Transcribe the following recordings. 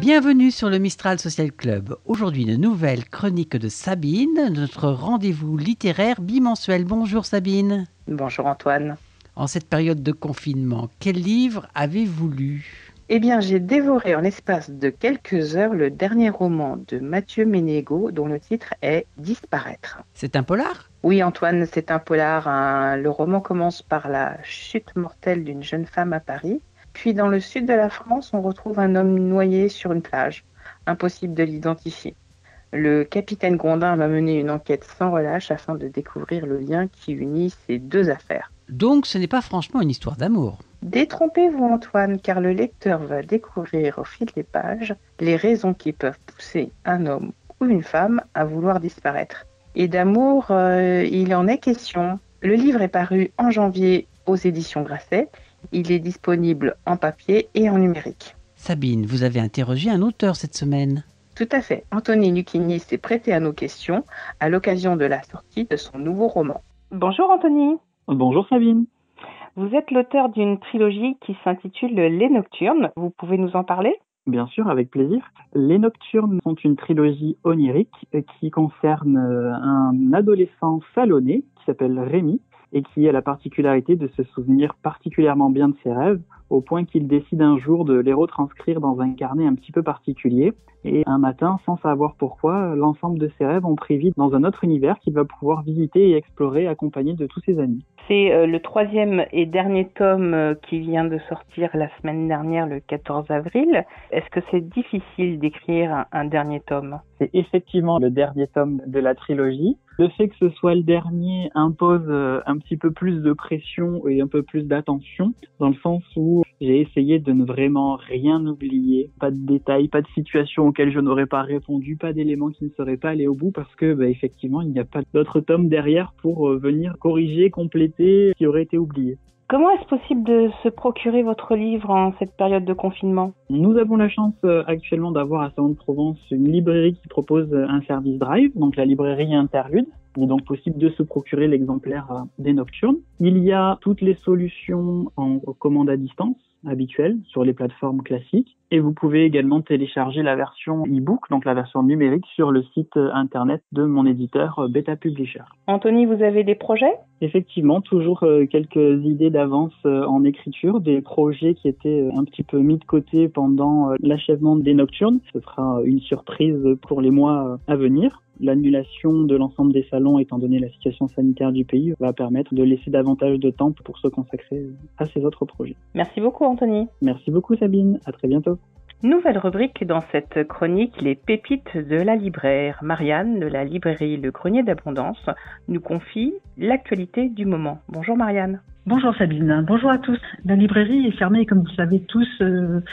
Bienvenue sur le Mistral Social Club. Aujourd'hui, une nouvelle chronique de Sabine, notre rendez-vous littéraire bimensuel. Bonjour Sabine. Bonjour Antoine. En cette période de confinement, quel livre avez-vous lu ? Eh bien, j'ai dévoré en l'espace de quelques heures le dernier roman de Mathieu Ménégo, dont le titre est « Disparaître ». C'est un polar ? Oui Antoine, c'est un polar. Le roman commence par la chute mortelle d'une jeune femme à Paris. Puis dans le sud de la France, on retrouve un homme noyé sur une plage. Impossible de l'identifier. Le capitaine Grondin va mener une enquête sans relâche afin de découvrir le lien qui unit ces deux affaires. Donc ce n'est pas franchement une histoire d'amour. Détrompez-vous Antoine, car le lecteur va découvrir au fil des pages les raisons qui peuvent pousser un homme ou une femme à vouloir disparaître. Et d'amour, il en est question. Le livre est paru en janvier aux éditions Grasset. Il est disponible en papier et en numérique. Sabine, vous avez interrogé un auteur cette semaine. Tout à fait. Anthony Lucchini s'est prêté à nos questions à l'occasion de la sortie de son nouveau roman. Bonjour Anthony. Bonjour Sabine. Vous êtes l'auteur d'une trilogie qui s'intitule Les Nocturnes. Vous pouvez nous en parler ? Bien sûr, avec plaisir. Les Nocturnes sont une trilogie onirique qui concerne un adolescent salonné qui s'appelle Rémi et qui a la particularité de se souvenir particulièrement bien de ses rêves au point qu'il décide un jour de les retranscrire dans un carnet un petit peu particulier. Et un matin, sans savoir pourquoi, l'ensemble de ses rêves ont pris vie dans un autre univers qu'il va pouvoir visiter et explorer accompagné de tous ses amis. C'est le troisième et dernier tome qui vient de sortir la semaine dernière, le 14 avril. Est-ce que c'est difficile d'écrire un dernier tome ? C'est effectivement le dernier tome de la trilogie. Le fait que ce soit le dernier impose un petit peu plus de pression et un peu plus d'attention, dans le sens où j'ai essayé de ne vraiment rien oublier, pas de détails, pas de situations auxquelles je n'aurais pas répondu, pas d'éléments qui ne seraient pas allés au bout, parce que effectivement, il n'y a pas d'autres tomes derrière pour venir corriger, compléter ce qui aurait été oublié. Comment est-ce possible de se procurer votre livre en cette période de confinement ? Nous avons la chance actuellement d'avoir à Salon-de-Provence une librairie qui propose un service Drive, donc la librairie Interlude. Il est donc possible de se procurer l'exemplaire des Nocturnes. Il y a toutes les solutions en commande à distance habituelles sur les plateformes classiques. Et vous pouvez également télécharger la version e-book, donc la version numérique, sur le site internet de mon éditeur Beta Publisher. Anthony, vous avez des projets ? Effectivement, toujours quelques idées d'avance en écriture, des projets qui étaient un petit peu mis de côté pendant l'achèvement des Nocturnes. Ce sera une surprise pour les mois à venir. L'annulation de l'ensemble des salons, étant donné la situation sanitaire du pays, va permettre de laisser davantage de temps pour se consacrer à ces autres projets. Merci beaucoup Anthony. Merci beaucoup Sabine, à très bientôt. Nouvelle rubrique dans cette chronique, les pépites de la libraire. Marianne, de la librairie Le Grenier d'Abondance, nous confie l'actualité du moment. Bonjour Marianne. Bonjour Sabine, bonjour à tous. La librairie est fermée, comme vous le savez tous,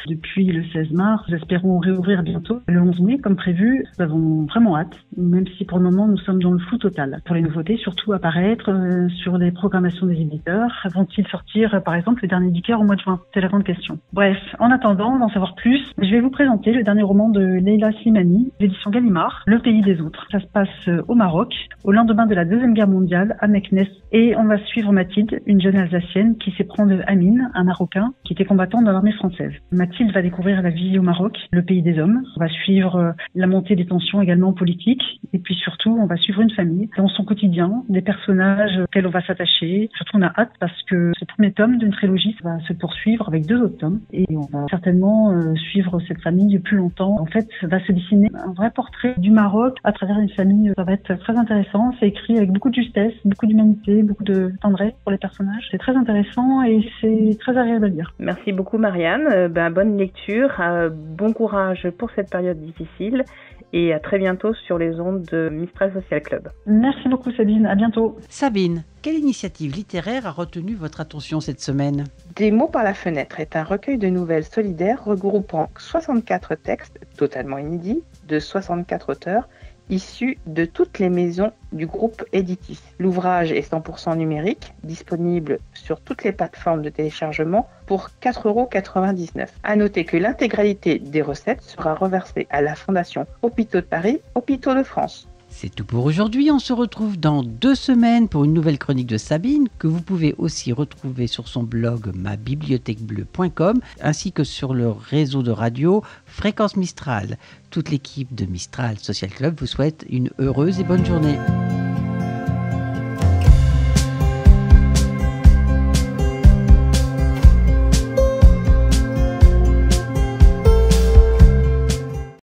depuis le 16 mars. Nous espérons réouvrir bientôt le 11 mai, comme prévu. Nous avons vraiment hâte, même si pour le moment nous sommes dans le flou total. Pour les nouveautés, surtout apparaître sur les programmations des éditeurs. Vont-ils sortir, par exemple, le dernier Dicker au mois de juin ? C'est la grande question. Bref, en attendant d'en savoir plus, je vais vous présenter le dernier roman de Leila Slimani, l'édition Gallimard, Le pays des autres. Ça se passe au Maroc, au lendemain de la Deuxième Guerre mondiale, à Meknès. Et on va suivre Mathilde, une jeune alsacienne qui s'éprend de Amine, un Marocain qui était combattant dans l'armée française. Mathilde va découvrir la vie au Maroc, le pays des hommes. On va suivre la montée des tensions également politiques. Et puis surtout, on va suivre une famille dans son quotidien, des personnages auxquels on va s'attacher. Surtout, on a hâte parce que ce premier tome d'une trilogie va se poursuivre avec 2 autres tomes. Et on va certainement suivre cette famille plus longtemps. En fait, ça va se dessiner un vrai portrait du Maroc à travers une famille. Ça va être très intéressant. C'est écrit avec beaucoup de justesse, beaucoup d'humanité, beaucoup de tendresse pour les personnages. C'est très intéressant et c'est très agréable à lire. Merci beaucoup Marianne. Bonne lecture, bon courage pour cette période difficile et à très bientôt sur les ondes de Mistral Social Club. Merci beaucoup Sabine, à bientôt. Sabine, quelle initiative littéraire a retenu votre attention cette semaine ? Des mots par la fenêtre est un recueil de nouvelles solidaires regroupant 64 textes totalement inédits de 64 auteurs issus de toutes les maisons du groupe Editis. L'ouvrage est 100% numérique, disponible sur toutes les plateformes de téléchargement pour 4,99 €. À noter que l'intégralité des recettes sera reversée à la Fondation Hôpitaux de Paris, Hôpitaux de France. C'est tout pour aujourd'hui. On se retrouve dans 2 semaines pour une nouvelle chronique de Sabine que vous pouvez aussi retrouver sur son blog mabibliothèquebleu.com ainsi que sur le réseau de radio Fréquence Mistral. Toute l'équipe de Mistral Social Club vous souhaite une heureuse et bonne journée.